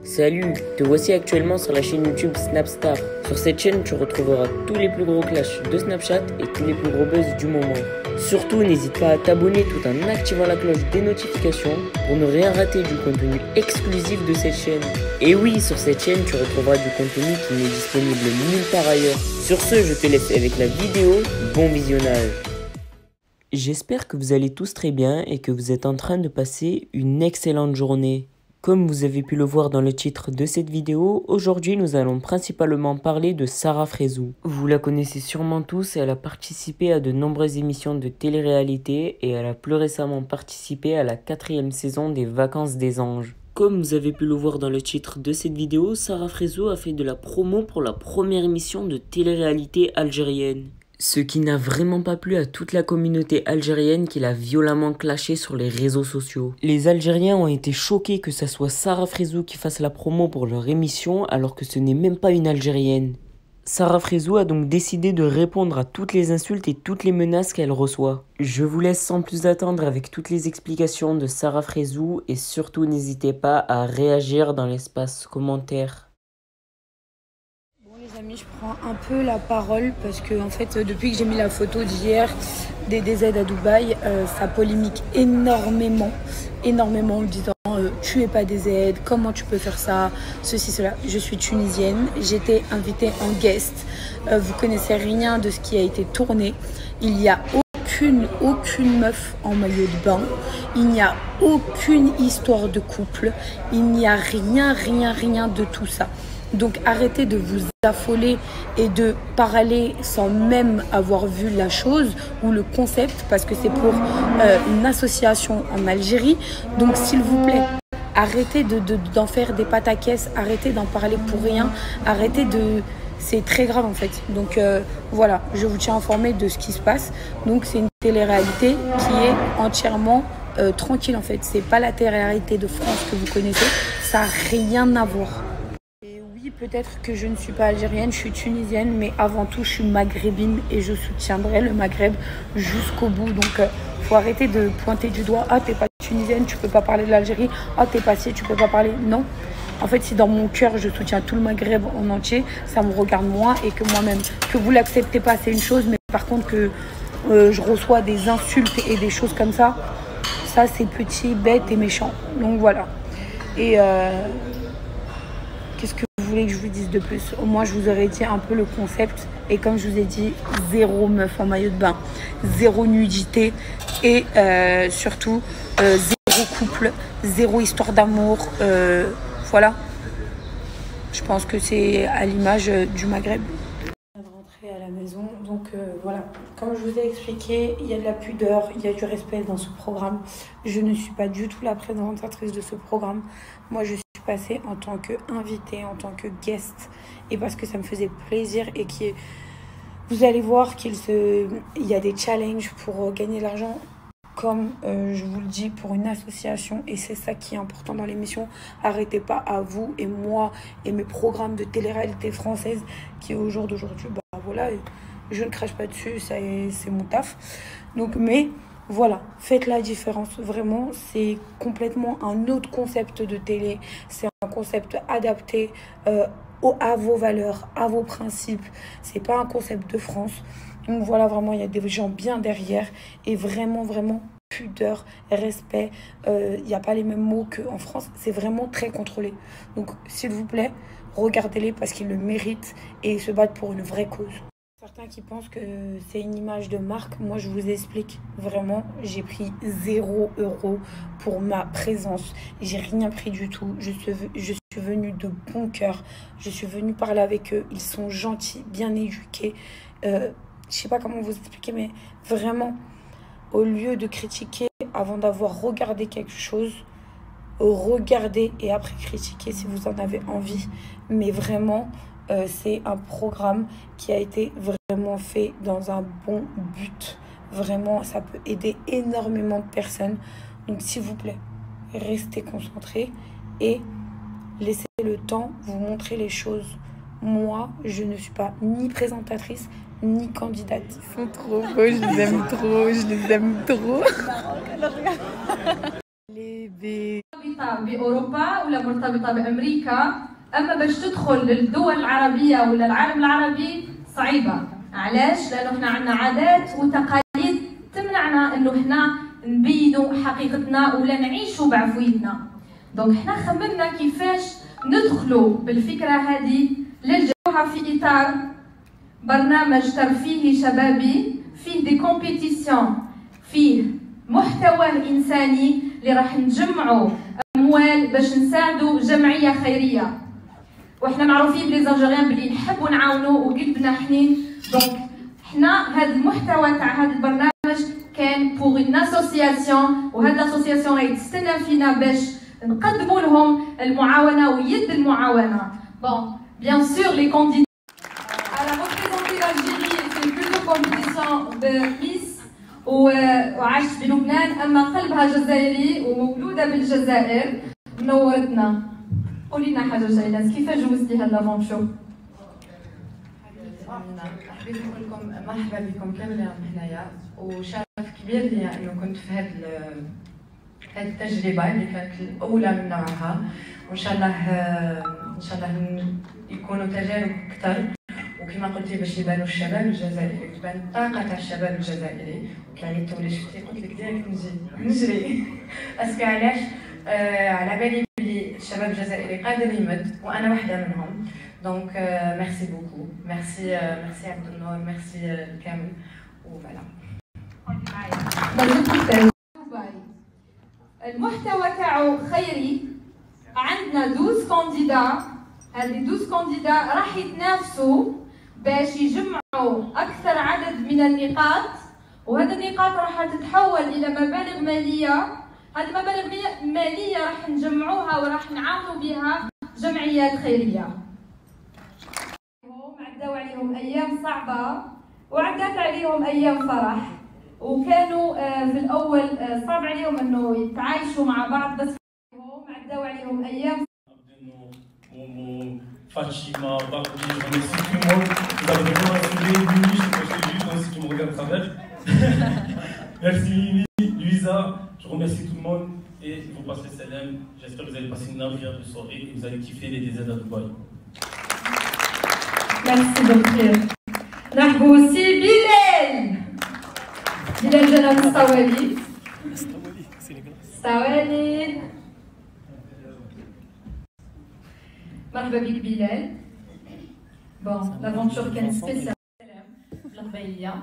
Salut, te voici actuellement sur la chaîne YouTube Snapstar. Sur cette chaîne, tu retrouveras tous les plus gros clashs de Snapchat et tous les plus gros buzz du moment. Surtout, n'hésite pas à t'abonner tout en activant la cloche des notifications pour ne rien rater du contenu exclusif de cette chaîne. Et oui, sur cette chaîne, tu retrouveras du contenu qui n'est disponible nulle part ailleurs. Sur ce, je te laisse avec la vidéo. Bon visionnage. J'espère que vous allez tous très bien et que vous êtes en train de passer une excellente journée. Comme vous avez pu le voir dans le titre de cette vidéo, aujourd'hui nous allons principalement parler de Sarah Frézou. Vous la connaissez sûrement tous, elle a participé à de nombreuses émissions de télé-réalité et elle a plus récemment participé à la 4e saison des Vacances des Anges. Comme vous avez pu le voir dans le titre de cette vidéo, Sarah Frézou a fait de la promo pour la première émission de télé-réalité algérienne. Ce qui n'a vraiment pas plu à toute la communauté algérienne qui l'a violemment clashé sur les réseaux sociaux. Les Algériens ont été choqués que ça soit Sarah Frézou qui fasse la promo pour leur émission alors que ce n'est même pas une Algérienne. Sarah Frézou a donc décidé de répondre à toutes les insultes et toutes les menaces qu'elle reçoit. Je vous laisse sans plus attendre avec toutes les explications de Sarah Frézou et surtout n'hésitez pas à réagir dans l'espace commentaire. Les amis, je prends un peu la parole parce que en fait, depuis que j'ai mis la photo d'hier des DZ à Dubaï, ça polémique énormément en disant tu es pas DZ, comment tu peux faire ça, ceci, cela. Je suis tunisienne, j'étais invitée en guest, vous connaissez rien de ce qui a été tourné, il n'y a aucune meuf en maillot de bain, il n'y a aucune histoire de couple, il n'y a rien de tout ça. Donc arrêtez de vous affoler et de parler sans même avoir vu la chose ou le concept parce que c'est pour une association en Algérie. Donc s'il vous plaît, arrêtez d'en faire des pataquès, arrêtez d'en parler pour rien, arrêtez de... C'est très grave en fait. Donc voilà, je vous tiens informé de ce qui se passe. Donc c'est une télé-réalité qui est entièrement tranquille en fait. C'est pas la télé-réalité de France que vous connaissez, ça n'a rien à voir. Peut-être que je ne suis pas algérienne, je suis tunisienne, mais avant tout, je suis maghrébine et je soutiendrai le Maghreb jusqu'au bout. Donc, faut arrêter de pointer du doigt. Ah, t'es pas tunisienne, tu peux pas parler de l'Algérie. Ah, t'es pas ci, tu peux pas parler. Non. En fait, si dans mon cœur, je soutiens tout le Maghreb en entier, ça me regarde moi et que moi-même. Que vous l'acceptez pas, c'est une chose, mais par contre que je reçois des insultes et des choses comme ça, c'est petit, bête et méchant. Donc, voilà. Et qu'est-ce que vous voulez que je vous dise de plus? Au moins, je vous aurais dit un peu le concept. Et comme je vous ai dit, zéro meuf en maillot de bain, zéro nudité et surtout zéro couple, zéro histoire d'amour. Voilà. Je pense que c'est à l'image du Maghreb. On vient de rentrer à la maison. Donc voilà. Comme je vous ai expliqué, il y a de la pudeur, il y a du respect dans ce programme. Je ne suis pas du tout la présentatrice de ce programme. Moi, je suis passée en tant qu'invitée, en tant que guest, et parce que ça me faisait plaisir et que vous allez voir il y a des challenges pour gagner de l'argent, comme je vous le dis, pour une association, et c'est ça qui est important dans l'émission. Arrêtez pas à vous et moi et mes programmes de télé-réalité française qui au jour d'aujourd'hui, bah voilà, je ne crache pas dessus, c'est mon taf. Donc, mais voilà, faites la différence, vraiment, c'est complètement un autre concept de télé, c'est un concept adapté à vos valeurs, à vos principes, c'est pas un concept de France. Donc voilà, vraiment, il y a des gens bien derrière et vraiment, pudeur, respect, il n'y a pas les mêmes mots qu'en France, c'est vraiment très contrôlé. Donc s'il vous plaît, regardez-les parce qu'ils le méritent et ils se battent pour une vraie cause. Certains qui pensent que c'est une image de marque, moi je vous explique vraiment, j'ai pris 0 € pour ma présence, j'ai rien pris du tout, je suis venue de bon cœur, je suis venue parler avec eux, ils sont gentils, bien éduqués, je sais pas comment vous expliquer, mais vraiment, au lieu de critiquer avant d'avoir regardé quelque chose, regardez et après critiquer si vous en avez envie, mais vraiment... c'est un programme qui a été vraiment fait dans un bon but. Vraiment, ça peut aider énormément de personnes. Donc, s'il vous plaît, restez concentrés et laissez le temps vous montrer les choses. Moi, je ne suis pas ni présentatrice, ni candidate. Ils sont trop beaux, je les aime trop, je les aime trop. Les bébés. مرتبطة بأوروبا ولا مرتبطة بأمريكا، أما باش تدخل للدول العربية ولا العالم العربي صعيبة. علاش؟ لأنه احنا عندنا عادات وتقاليد تمنعنا إنه احنا نبينوا حقيقتنا ولا نعيشوا بعفويتنا. دونك احنا خممنا كيفاش ندخلوا بالفكرة هذه للجوها في إطار برنامج ترفيهي شبابي فيه دي كومبيتيسيون، فيه محتوى إنساني اللي راح نجمعوا أموال باش نساعدوا جمعية خيرية. وإحنا معروفين بليزالجيريان بلي نحبوا نعاونوا وقلبنا حنين. دونك إحنا هذا المحتوى تاع هذا البرنامج كان بوغ اون اسوسياسيون، وهذه الاسوسياسيون راهي تستنى فينا باش نقدموا لهم المعاونة ويد المعاونة. بون بيان سور لي كانديدات على représenter l'Algérie في بلوتو كومبيتيسيون بميس وعاشت بلبنان، اما قلبها جزائري ومولوده بالجزائر. منورتنا. قولي لنا حاجه جايلاس، كيفاش جوزتي هاد لافونتور؟ حبيت نقول لكم مرحبا بكم كاملين هنايا، وشرف كبير ليا انه كنت في هذه التجربه اللي كانت الاولى من نوعها، وان شاء الله يكونوا تجارب اكثر. وكما قلتي باش يبانوا الشباب الجزائري، تبان طاقه تاع الشباب الجزائري. كي عيطتوا لي شفتي قلت لك ديريكت نجري اسكو علاش؟ على بالي بلي الشباب الجزائري قادر يمد، وانا واحده منهم. دونك ميرسي بوكو، ميرسي عبد النور، ميرسي الكامل. وفوالا المحتوى تاعو خيري. عندنا 12 كانديدا، هذه 12 كانديدا راح يتنافسوا باش يجمعوا اكثر عدد من النقاط، وهذه النقاط راح تتحول الى مبالغ ماليه. هذه المبالغ ماليه راح نجمعوها وراح نعاونوا بها جمعيات خيريه. عداو عليهم ايام صعبه وعدات عليهم ايام فرح، وكانوا في الاول صعب عليهم انه يتعايشوا مع بعض، بس عداو عليهم ايام. Momo, Fatima, Barbi, je remercie tout le monde. Vous avez vraiment assuré. Mimi, je te juste moi aussi tu me regardes à travers. Merci Mimi, Luisa, je remercie tout le monde et vous passez salam. J'espère que vous allez passer une agréable soirée et vous allez kiffer les déserts à Dubaï. Merci beaucoup. نحبوا aussi بلال جناب الصوالي. الصوالي مرحبا بك بلال. بون لافونتور كانت سبيسيال بالغبيه.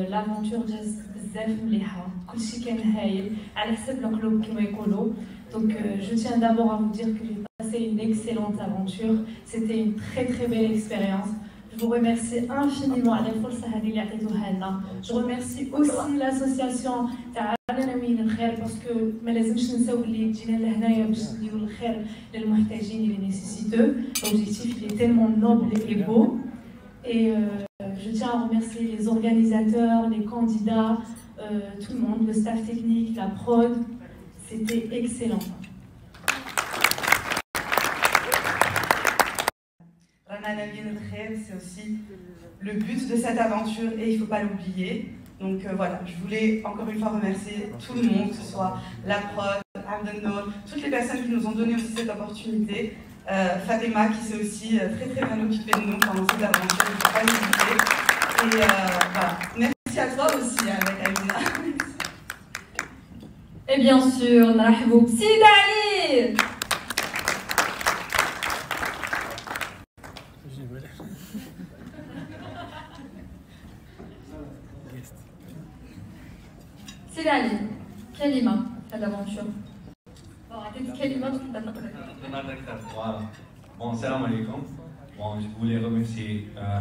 لافونتور جازت بزاف مليحه، كلشي كان هايل على حسب القلوب كما يقولوا. Donc je tiens d'abord à vous dire que j'ai passé une excellente aventure. C'était une très belle expérience. Je vous remercie infiniment على الفرصه هذه اللي عطيتوها لنا. Je remercie aussi l'association تاع عناوين الخير، باسكو ما لازمش نساو اللي جينا لهنايا باش نديروا الخير للمحتاجين اللي نيسيسيتو. L'objectif il est tellement noble et beau. Et je tiens à remercier les organisateurs, les candidats, tout le monde, le staff technique, la prod. C'était excellent. C'est aussi le but de cette aventure et il ne faut pas l'oublier. Donc voilà, je voulais encore une fois remercier tout le monde, que ce soit la prod, Abdelnour, toutes les personnes qui nous ont donné aussi cette opportunité. Fatima qui s'est aussi très bien occupée de nous pendant cette aventure, il ne faut pas l'oublier. Et voilà, merci à toi aussi avec Amina. Et bien sûr, نرحبوا بسيد علي. سيد علي، كلمة على الافونتور. عطيت كلمة تقدر تقرا. Bon, salam alaikum. Bon, je voulais remercier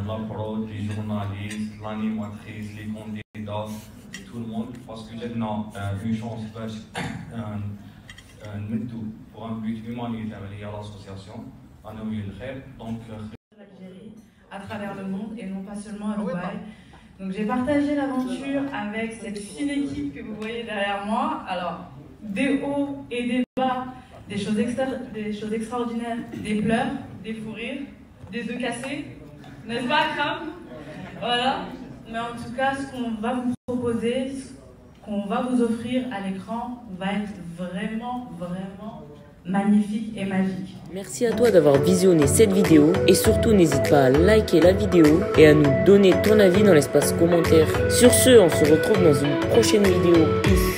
la prod, les journalistes, l'animatrice, les candidats, tout le monde, parce que j'ai une chance pour un but humanitaire lié à l'association, à Noël Khair. Donc, l'Algérie à travers le monde et non pas seulement à Dubaï. Donc, j'ai partagé l'aventure avec cette fine équipe que vous voyez derrière moi. Alors, des hauts et des bas, des choses extraordinaires, des pleurs, des fous rires, des œufs cassés, n'est-ce pas, Akram? Voilà. Mais en tout cas, ce qu'on va vous proposer, ce qu'on va vous offrir à l'écran va être vraiment magnifique et magique. Merci à toi d'avoir visionné cette vidéo et surtout n'hésite pas à liker la vidéo et à nous donner ton avis dans l'espace commentaire. Sur ce, on se retrouve dans une prochaine vidéo. Peace.